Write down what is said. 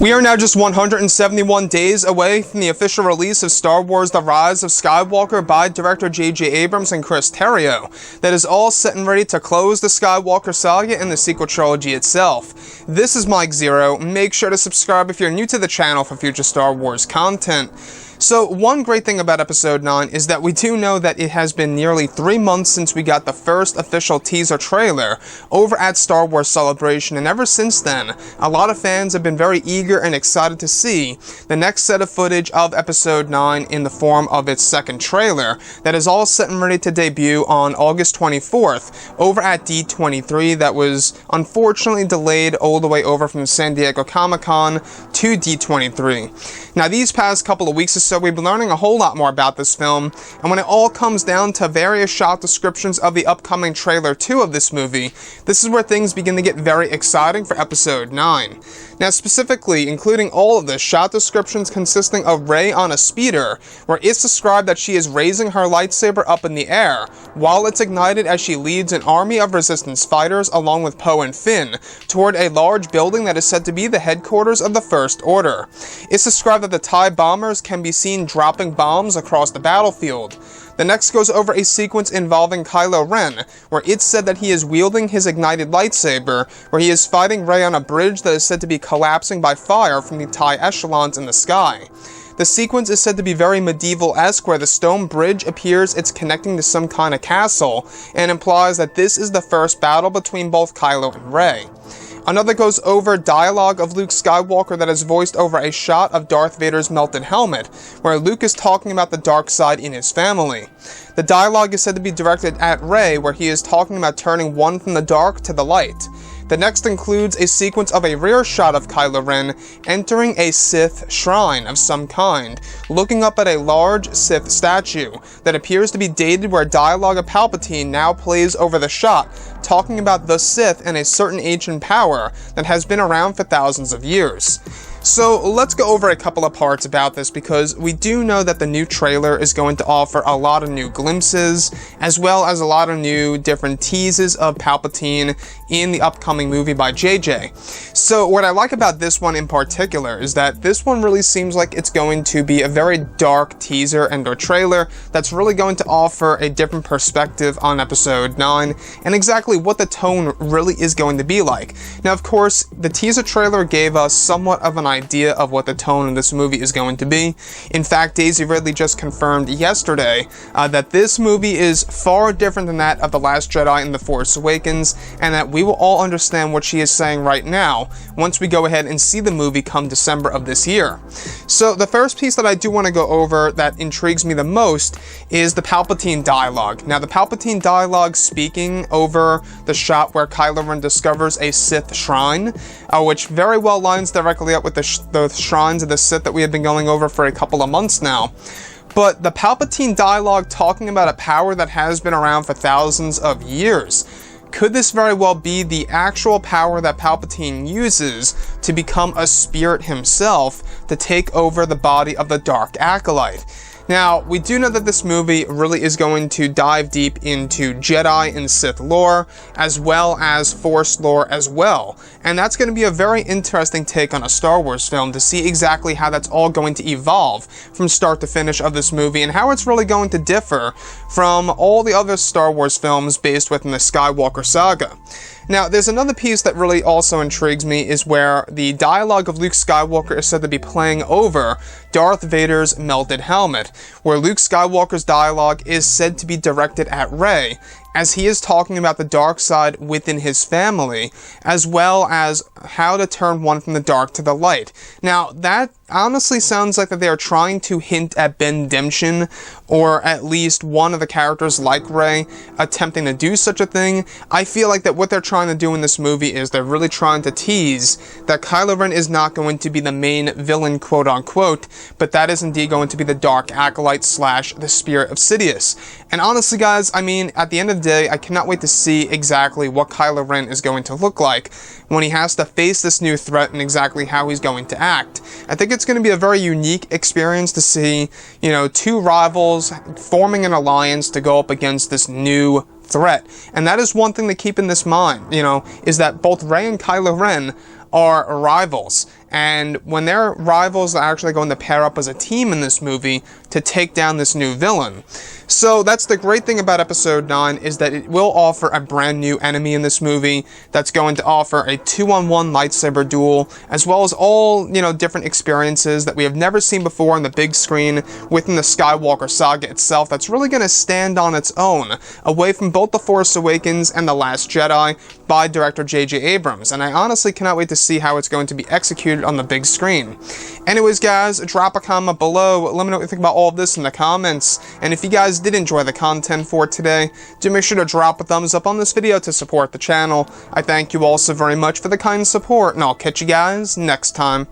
We are now just 171 days away from the official release of Star Wars The Rise of Skywalker by director J.J. Abrams and Chris Terrio. That is all set and ready to close the Skywalker saga and the sequel trilogy itself. This is Mike Zero. Make sure to subscribe if you're new to the channel for future Star Wars content. So, one great thing about Episode 9 is that we do know that it has been nearly 3 months since we got the first official teaser trailer over at Star Wars Celebration, and ever since then, a lot of fans have been very eager and excited to see the next set of footage of Episode 9 in the form of its second trailer that is all set and ready to debut on August 24th over at D23 that was unfortunately delayed all the way over from San Diego Comic-Con to D23. Now, these past couple of weeks or so, we've been learning a whole lot more about this film, and when it all comes down to various shot descriptions of the upcoming trailer 2 of this movie, this is where things begin to get very exciting for Episode 9. Now, specifically, including all of the shot descriptions consisting of Rey on a speeder, where it's described that she is raising her lightsaber up in the air, while it's ignited as she leads an army of Resistance fighters along with Poe and Finn, toward a large building that is said to be the headquarters of the First Order. It's described that the TIE bombers can be seen dropping bombs across the battlefield. The next goes over a sequence involving Kylo Ren, where it's said that he is wielding his ignited lightsaber, where he is fighting Rey on a bridge that is said to be collapsing by fire from the TIE echelons in the sky. The sequence is said to be very medieval-esque, where the stone bridge appears it's connecting to some kind of castle, and implies that this is the first battle between both Kylo and Rey. Another goes over dialogue of Luke Skywalker that is voiced over a shot of Darth Vader's melted helmet, where Luke is talking about the dark side in his family. The dialogue is said to be directed at Rey, where he is talking about turning one from the dark to the light. The next includes a sequence of a rear shot of Kylo Ren entering a Sith shrine of some kind, looking up at a large Sith statue that appears to be dated, where dialogue of Palpatine now plays over the shot, talking about the Sith and a certain ancient power that has been around for thousands of years. So let's go over a couple of parts about this, because we do know that the new trailer is going to offer a lot of new glimpses, as well as a lot of new different teases of Palpatine in the upcoming movie by JJ. So what I like about this one in particular is that this one really seems like it's going to be a very dark teaser and or trailer that's really going to offer a different perspective on Episode 9 and exactly what the tone really is going to be like. Now, of course, the teaser trailer gave us somewhat of an idea of what the tone of this movie is going to be. In fact, Daisy Ridley just confirmed yesterday that this movie is far different than that of The Last Jedi and The Force Awakens, and that we will all understand what she is saying right now once we go ahead and see the movie come December of this year. So the first piece that I do want to go over that intrigues me the most is the Palpatine dialogue. Now, the Palpatine dialogue speaking over the shot where Kylo Ren discovers a Sith shrine, which very well lines directly up with the shrines of the Sith that we have been going over for a couple of months now. But the Palpatine dialogue talking about a power that has been around for thousands of years. Could this very well be the actual power that Palpatine uses to become a spirit himself to take over the body of the Dark Acolyte? Now, we do know that this movie really is going to dive deep into Jedi and Sith lore, as well as Force lore as well. And that's going to be a very interesting take on a Star Wars film to see exactly how that's all going to evolve from start to finish of this movie, and how it's really going to differ from all the other Star Wars films based within the Skywalker saga. Now, there's another piece that really also intrigues me, is where the dialogue of Luke Skywalker is said to be playing over Darth Vader's melted helmet, where Luke Skywalker's dialogue is said to be directed at Rey, as he is talking about the dark side within his family, as well as how to turn one from the dark to the light. Now, that honestly sounds like that they are trying to hint at Ben-Demption, or at least one of the characters like Rey attempting to do such a thing. I feel like that what they're trying to do in this movie is they're really trying to tease that Kylo Ren is not going to be the main villain, quote-unquote, but that is indeed going to be the Dark Acolyte / the Spirit of Sidious. And honestly, guys, I mean, at the end of the day, I cannot wait to see exactly what Kylo Ren is going to look like when he has to face this new threat and exactly how he's going to act. I think it's going to be a very unique experience to see, two rivals forming an alliance to go up against this new threat. And that is one thing to keep in this mind, is that both Rey and Kylo Ren are rivals. and when their rivals are actually going to pair up as a team in this movie to take down this new villain. So that's the great thing about Episode 9, is that it will offer a brand new enemy in this movie that's going to offer a 2-on-1 lightsaber duel, as well as all, different experiences that we have never seen before on the big screen within the Skywalker saga itself, that's really going to stand on its own, away from both The Force Awakens and The Last Jedi by director J.J. Abrams, and I honestly cannot wait to see how it's going to be executed on the big screen. Anyways, guys, drop a comment below, let me know what you think about all of this in the comments, and if you guys did enjoy the content for today, do make sure to drop a thumbs up on this video to support the channel. I thank you all so very much for the kind support, and I'll catch you guys next time.